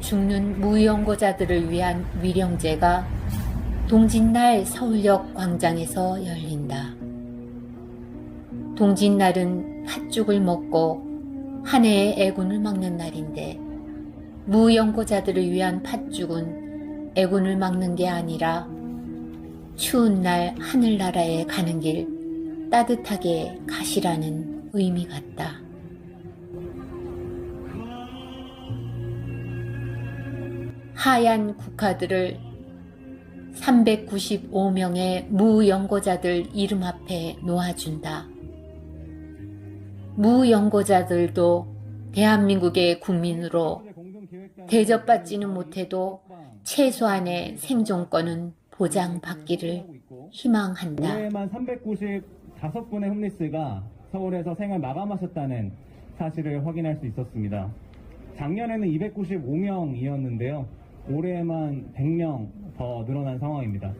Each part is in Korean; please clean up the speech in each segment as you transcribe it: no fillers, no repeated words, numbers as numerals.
죽는 무연고자들을 위한 위령제가 동짓날 서울역 광장에서 열린다. 동짓날은 팥죽을 먹고 한 해의 애군을 막는 날인데 무연고자들을 위한 팥죽은 애군을 막는 게 아니라 추운 날 하늘나라에 가는 길 따뜻하게 가시라는 의미 같다. 하얀 국화들을 395명의 무연고자들 이름 앞에 놓아준다. 무연고자들도 대한민국의 국민으로 대접받지는 못해도 최소한의 생존권은 보장받기를 희망한다. 올해만 395분의 홈리스가 서울에서 생을 마감하셨다는 사실을 확인할 수 있었습니다. 작년에는 295명이었는데요. 올해만 100명 더 늘어난 상황입니다.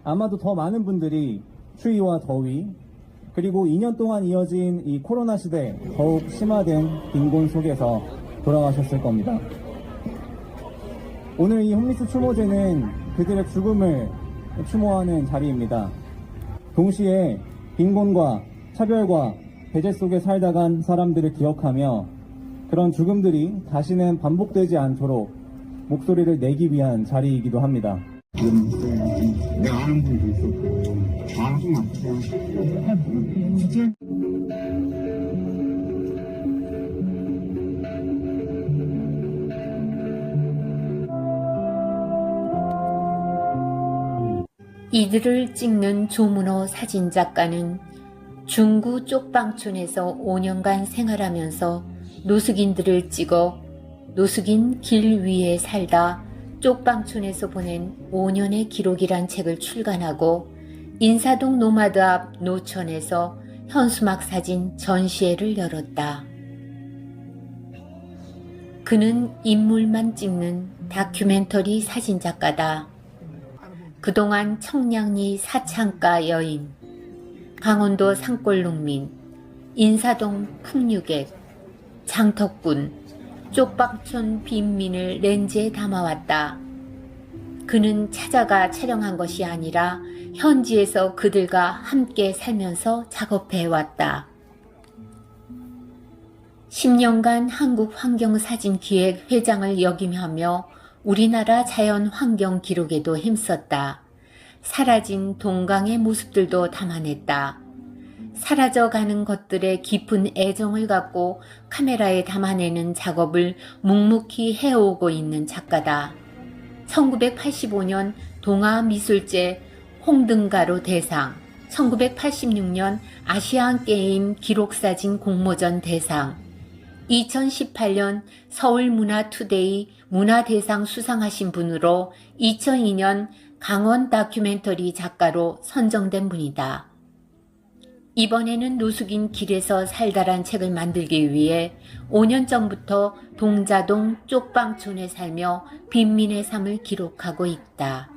아마도 더 많은 분들이 추위와 더위, 그리고 2년 동안 이어진 이 코로나 시대 더욱 심화된 빈곤 속에서 돌아가셨을 겁니다. 오늘 이 홈리스 추모제는 그들의 죽음을 추모하는 자리입니다. 동시에 빈곤과 차별과 배제 속에 살다 간 사람들을 기억하며 그런 죽음들이 다시는 반복되지 않도록 목소리를 내기 위한 자리이기도 합니다. 내가 아는 분도 있었고, 좀 아프세요. 이들을 찍는 조문호 사진작가는 중구 쪽방촌에서 5년간 생활하면서 노숙인들을 찍어 노숙인 길 위에 살다 쪽방촌에서 보낸 5년의 기록이란 책을 출간하고 인사동 노마드 앞 노천에서 현수막 사진 전시회를 열었다. 그는 인물만 찍는 다큐멘터리 사진작가다. 그동안 청량리 사창가 여인, 강원도 산골농민, 인사동 풍류객, 장덕군, 쪽방촌 빈민을 렌즈에 담아왔다. 그는 찾아가 촬영한 것이 아니라 현지에서 그들과 함께 살면서 작업해왔다. 10년간 한국환경사진기획 회장을 역임하며 우리나라 자연환경 기록에도 힘썼다. 사라진 동강의 모습들도 담아냈다. 사라져가는 것들의 깊은 애정을 갖고 카메라에 담아내는 작업을 묵묵히 해오고 있는 작가다. 1985년 동아미술제 홍등가로 대상, 1986년 아시안게임 기록사진 공모전 대상, 2018년 서울문화투데이 문화대상 수상하신 분으로 2002년 강원 다큐멘터리 작가로 선정된 분이다. 이번에는 노숙인 길에서 살다란 책을 만들기 위해 5년 전부터 동자동 쪽방촌에 살며 빈민의 삶을 기록하고 있다.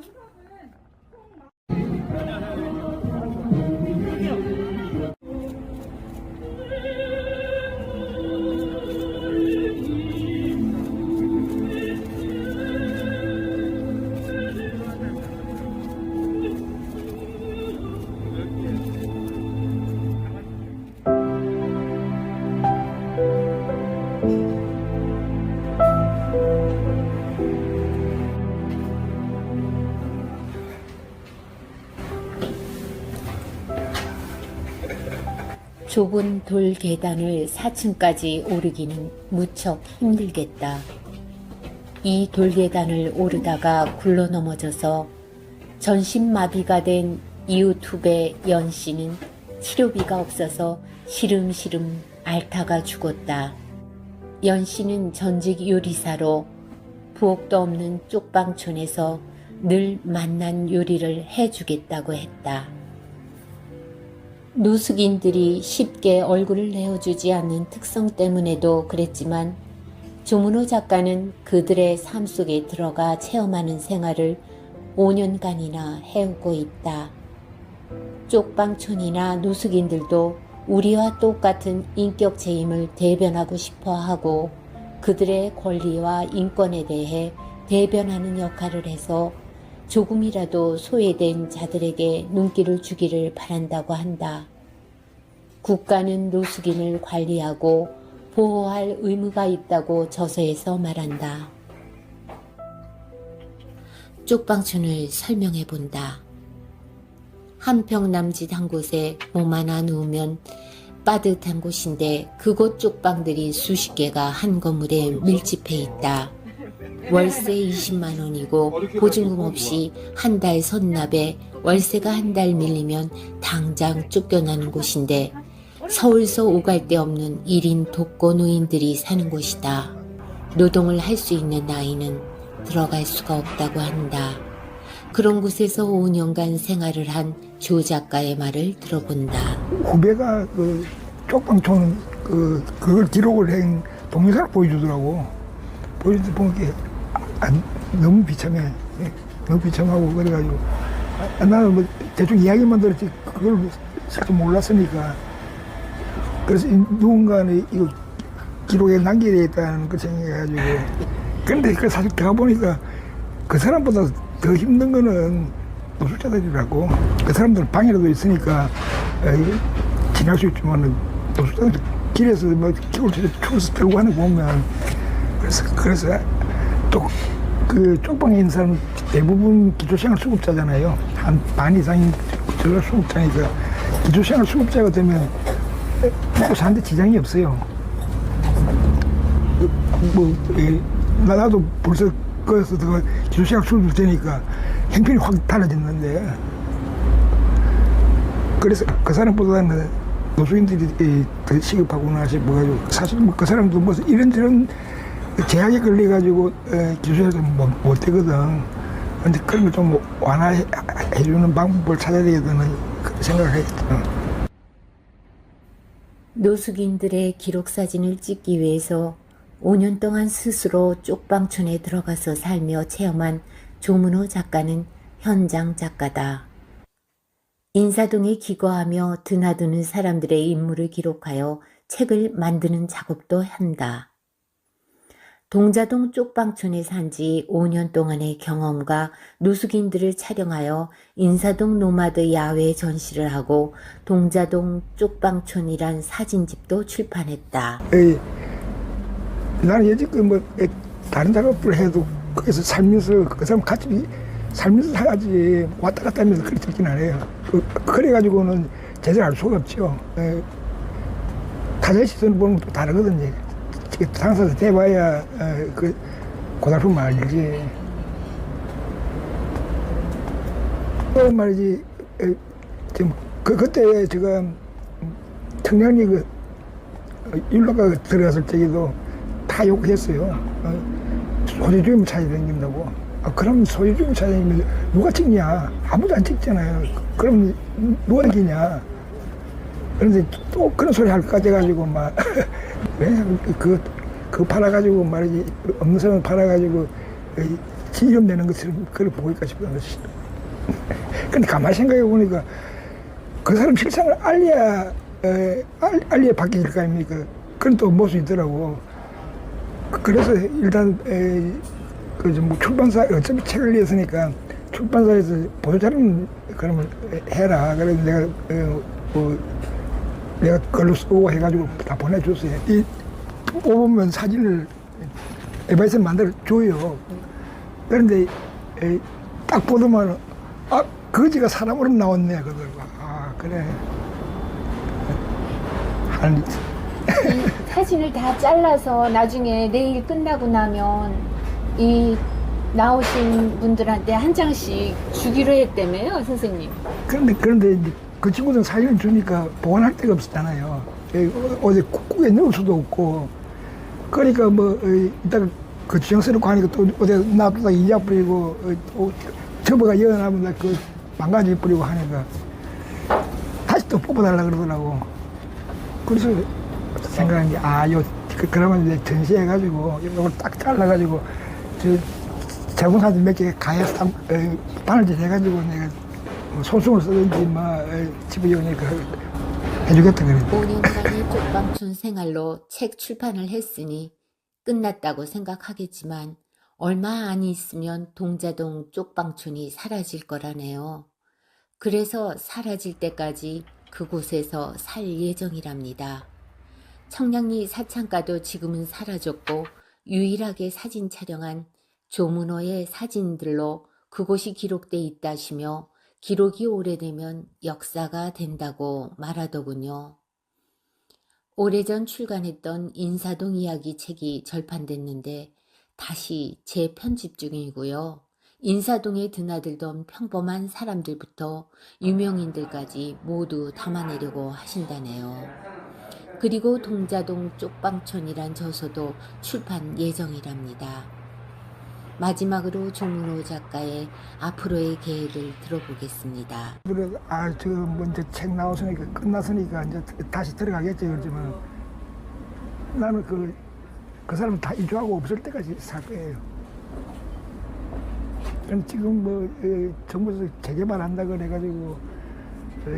좁은 돌 계단을 4층까지 오르기는 무척 힘들겠다. 이 돌 계단을 오르다가 굴러 넘어져서 전신마비가 된 이웃 후배 연 씨는 치료비가 없어서 시름시름 앓다가 죽었다. 연 씨는 전직 요리사로 부엌도 없는 쪽방촌에서 늘 맛난 요리를 해주겠다고 했다. 노숙인들이 쉽게 얼굴을 내어주지 않는 특성 때문에도 그랬지만 조문호 작가는 그들의 삶 속에 들어가 체험하는 생활을 5년간이나 해오고 있다. 쪽방촌이나 노숙인들도 우리와 똑같은 인격체임을 대변하고 싶어 하고 그들의 권리와 인권에 대해 대변하는 역할을 해서 조금이라도 소외된 자들에게 눈길을 주기를 바란다고 한다. 국가는 노숙인을 관리하고 보호할 의무가 있다고 저서에서 말한다. 쪽방촌을 설명해 본다. 한평 남짓 한 곳에 몸 하나 누우면 빠듯한 곳인데 그곳 쪽방들이 수십 개가 한 건물에 밀집해 있다. 월세 20만 원이고 보증금 없이 한 달 선납에 월세가 한 달 밀리면 당장 쫓겨나는 곳인데 서울서 오갈 데 없는 1인 독거 노인들이 사는 곳이다. 노동을 할 수 있는 나이는 들어갈 수가 없다고 한다. 그런 곳에서 5년간 생활을 한 조 작가의 말을 들어본다. 후배가 그 쪽방촌 그걸 기록을 한 동영상을 보여주더라고. 보여주다 보니까 너무 비참해. 예, 너무 비참하고 그래가지고 나는 뭐 대충 이야기만 들었지 그걸 실제 몰랐으니까 그래서 누군가는 이거 기록에 남겨야 되겠다는 걸 생각해가지고 근데 그 사실 가보니까 그 사람보다 더 힘든 거는 노숙자들이라고. 그 사람들은 방이라도 있으니까 지날 수 있지만은 노숙자들 길에서 뭐 기골집에 추워서 들고 하는 거 보면 그래서 또 그 쪽방에 있는 사람 대부분 기초생활 수급자잖아요. 한 반 이상이 기초생활 수급자니까 기초생활 수급자가 되면 먹고 사는데 지장이 없어요. 나도 벌써 거기서 기초생활 수급자 되니까 형편이 확 달라졌는데 그래서 그 사람보다는 노숙인들이 더 시급하구나 싶어가지고 사실 그 사람도 뭐 이런저런 제약에 걸려가지고 기초생활도 못 되거든. 근데 그런 걸 좀 완화해주는 방법을 찾아야 되겠다는 생각을 했죠. 노숙인들의 기록 사진을 찍기 위해서 5년 동안 스스로 쪽방촌에 들어가서 살며 체험한 조문호 작가는 현장 작가다. 인사동에 기거하며 드나드는 사람들의 인물을 기록하여 책을 만드는 작업도 한다. 동자동 쪽방촌에 산 지 5년 동안의 경험과 노숙인들을 촬영하여 인사동 노마드 야외 전시를 하고 동자동 쪽방촌이란 사진집도 출판했다. 나는 여지껏 뭐 다른 작업을 해도 거기서 살면서 그 사람 같이 살면서 살아야지 왔다 갔다 하면서 그렇게 듣긴 안 해요. 그래가지고는 제대로 알 수가 없죠. 타자의 시선을 보는 것도 다르거든요. 당사자 돼봐야 그 고달픔을 알지. 말이지 지금 그때 제가 청량리 그 율로가 들어갔을 때에도 다 욕했어요. 소유주의만 찾아다닌다고. 그럼 소유주의만 찾아다니면 누가 찍냐? 아무도 안 찍잖아요. 그럼 누가 이기냐? 그런데 또 그런 소리 할까 돼가지고 막 왜냐면 그거 팔아가지고 말이지 없는 사람 팔아가지고 지 이름 내는 것처럼 그걸 보일까 싶은 것이. 근데 가만히 생각해 보니까 그 사람 실상을 알려야 바뀌질 거 아닙니까? 그런 또 모습이 있더라고. 그래서 일단 뭐 출판사 어차피 책을 냈으니까 출판사에서 보도자료는 그러면 해라. 그래서 내가 글로 쓰고 해가지고 다 보내줬어요. 이 뽑으면 사진을 에바에서 만들어 줘요. 그런데 딱 보더만 거지가 사람으로 나왔네. 그러더라고. 그래. 이 사진을 다 잘라서 나중에 내일 끝나고 나면 이 나오신 분들한테 한 장씩 주기로 했다며요, 선생님. 그런데 이제 그 친구들 사진을 주니까 보관할 데가 없었잖아요. 어디 국에 넣을 수도 없고. 그러니까 뭐 이따가 그 지정서를 가니까 또 어디 놔두다 이자 뿌리고 접어가 이어나면 그 망가지 뿌리고 하니까 다시 또 뽑아달라 그러더라고. 그래서 생각한 게 그러면 이제 전시해가지고 이걸 딱 잘라가지고 저번 사진 몇 개 가야 바늘질 해가지고 내가 소송을 쓰든지 집어넣으니까 해주겠다 그랬지. 5년간의 쪽방촌 생활로 책 출판을 했으니 끝났다고 생각하겠지만 얼마 안 있으면 동자동 쪽방촌이 사라질 거라네요. 그래서 사라질 때까지 그곳에서 살 예정이랍니다. 청량리 사창가도 지금은 사라졌고 유일하게 사진 촬영한 조문호의 사진들로 그곳이 기록돼 있다시며 기록이 오래되면 역사가 된다고 말하더군요. 오래전 출간했던 인사동 이야기 책이 절판됐는데 다시 재편집 중이고요. 인사동에 드나들던 평범한 사람들부터 유명인들까지 모두 담아내려고 하신다네요. 그리고 동자동 쪽방촌이란 저서도 출판 예정이랍니다. 마지막으로 조문호 작가의 앞으로의 계획을 들어보겠습니다. 그래, 이제 책 나왔으니까, 끝났으니까, 이제 다시 들어가겠지, 그러지만, 나는 그 사람 다 이주하고 없을 때까지 살 거예요. 지금 정부에서 재개발 한다 그래가지고,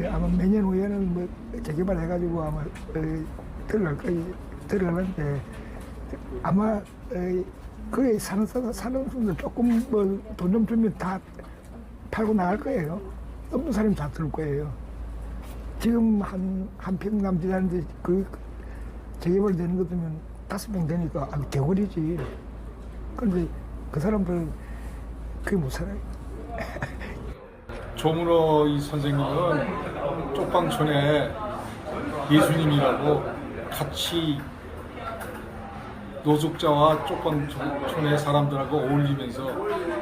아마 매년 후에는 재개발 해가지고 아마, 들어가는데, 아마, 거기 사는 분들 조금 돈 좀 주면 다 팔고 나갈 거예요. 없는 사람이 다 들을 거예요. 지금 한 평남 지나는데 재개발 되는 것 되면 5명 되니까 개월이지. 그런데 그 사람들 그게 못 살아요. 조문호 이 선생님은 쪽방촌에 예수님이라고 같이 노숙자와 쪽방촌의 사람들하고 어울리면서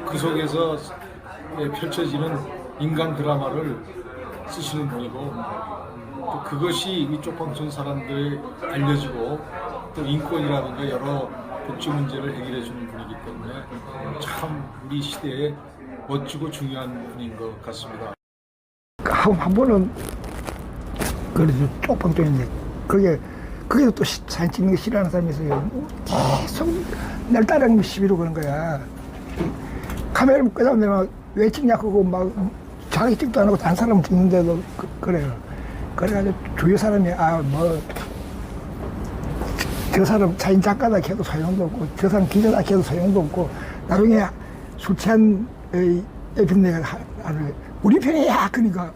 그 속에서 펼쳐지는 인간 드라마를 쓰시는 분이고 또 그것이 이 쪽방촌 사람들에 알려지고 또 인권이라든가 여러 복지 문제를 해결해 주는 분이기 때문에 참 우리 시대에 멋지고 중요한 분인 것 같습니다. 한 번은 그래도 쪽방촌인데 그게 또 사진 찍는 거 싫어하는 사람이 있어요. 계속 날 따라가면 시비로 그런 거야. 카메라를 끄자면 내가 왜 찍냐고 막 자기 찍도 안 하고 다른 사람 찍는데도 그래요. 그래가지고 주위 사람이 저 사람 사진 작가다 해도 소용도 없고 저 사람 기자다 해도 소용도 없고 나중에 술 취한 옆에 내가 하는 우리 편이야 그러니까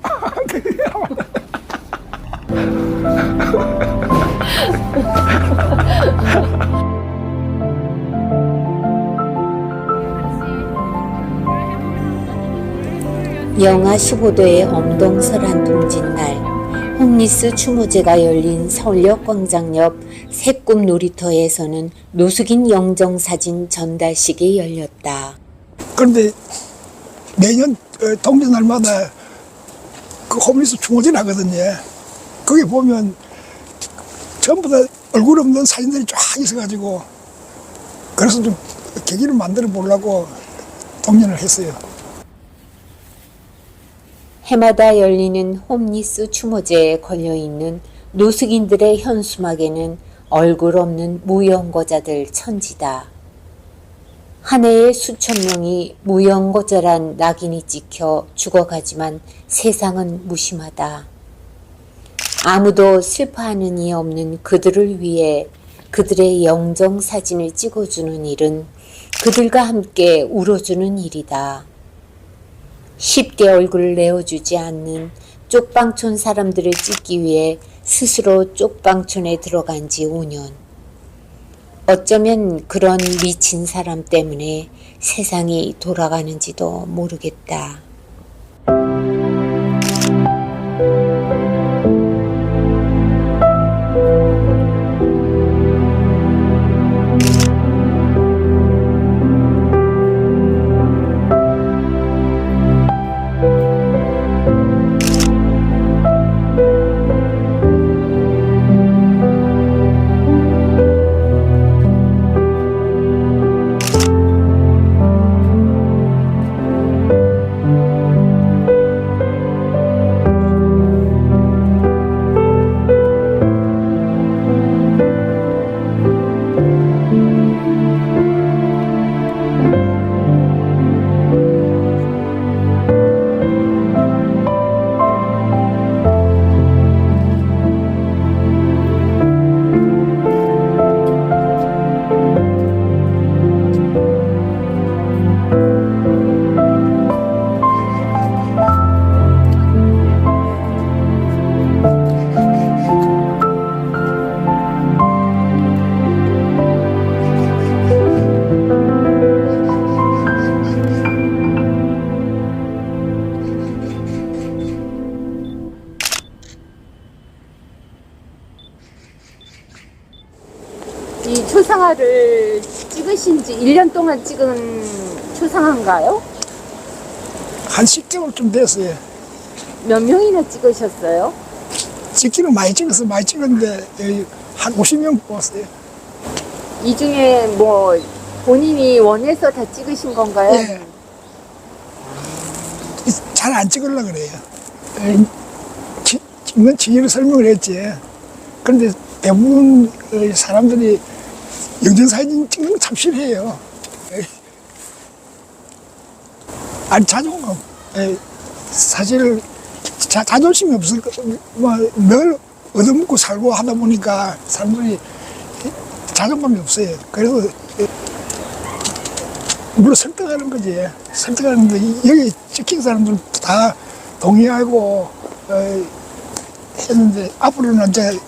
영하 15도의 엄동설한 동짓날 홈리스 추모제가 열린 서울역 광장 옆 새꿈 놀이터에서는 노숙인 영정사진 전달식이 열렸다. 그런데 매년 동짓날마다 그 홈리스 추모제를 하거든요. 거기 보면 전부 다 얼굴 없는 사진들이 쫙 있어가지고 그래서 좀 계기를 만들어 보려고 동연을 했어요. 해마다 열리는 홈리스 추모제에 걸려있는 노숙인들의 현수막에는 얼굴 없는 무연고자들 천지다. 한 해에 수천 명이 무연고자란 낙인이 찍혀 죽어가지만 세상은 무심하다. 아무도 슬퍼하는 이 없는 그들을 위해 그들의 영정사진을 찍어주는 일은 그들과 함께 울어주는 일이다. 쉽게 얼굴을 내어주지 않는 쪽방촌 사람들을 찍기 위해 스스로 쪽방촌에 들어간 지 5년. 어쩌면 그런 미친 사람 때문에 세상이 돌아가는지도 모르겠다. 초상화를 찍으신 지 1년 동안 찍은 초상화인가요? 한 10개월 좀 됐어요. 몇 명이나 찍으셨어요? 찍기는 많이 찍었어요. 많이 찍었는데 한 50명 뽑았어요. 이 중에 뭐 본인이 원해서 다 찍으신 건가요? 예. 잘 안 찍으려고 그래요. 찍는 취지를 설명을 했지. 그런데 대부분 사람들이 영정사진 찍는 거 참 싫어해요. 아니, 자존감. 사실 자존심이 없을 거, 늘 얻어먹고 살고 하다 보니까 사람들이 자존감이 없어요. 그래서 물론 설득하는 거지. 설득하는데 여기 찍힌 사람들 다 동의하고 했는데 앞으로는 이제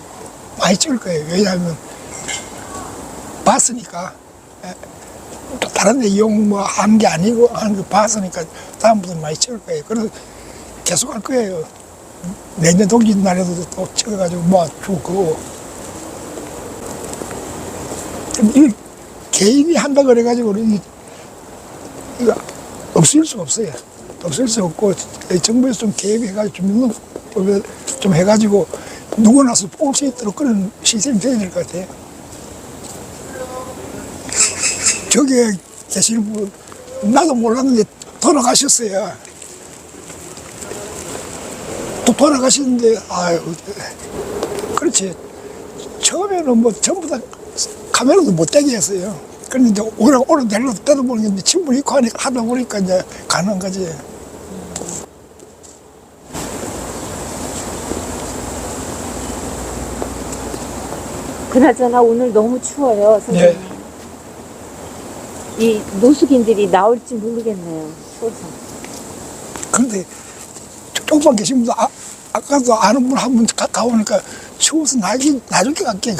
많이 찍을 거예요. 왜냐하면 봤으니까. 또 다른 데 이용 뭐 하는 게 아니고 하는 거 봤으니까 다음부터는 많이 찍을 거예요. 그래서 계속 할 거예요. 내년 동지 날에도 또 찍어가지고 모아주고 그러고. 이 개인이 한다 그래가지고 이거 없을 수가 없어요. 없을 수 없고 정부에서 좀 개입해가지고 좀 해가지고 누구나서 뽑을 수 있도록 그런 시스템이 돼야 될 것 같아요. 저기에 계시는 분 나도 몰랐는데 돌아가셨어요. 또 돌아가시는데 아유 그렇지. 처음에는 뭐 전부 다 카메라도 못 대게 했어요. 그런데 이제 오래 되다 보니까 친분이 있고 하다 보니까 이제 가능한 거지. 그나저나 오늘 너무 추워요, 선생님. 네. 이 노숙인들이 나올지 모르겠네요, 추워서. 그런데 쪽방 계신 분도 아까도 아는 분 한 분 가보니까 추워서 나중에 갈게.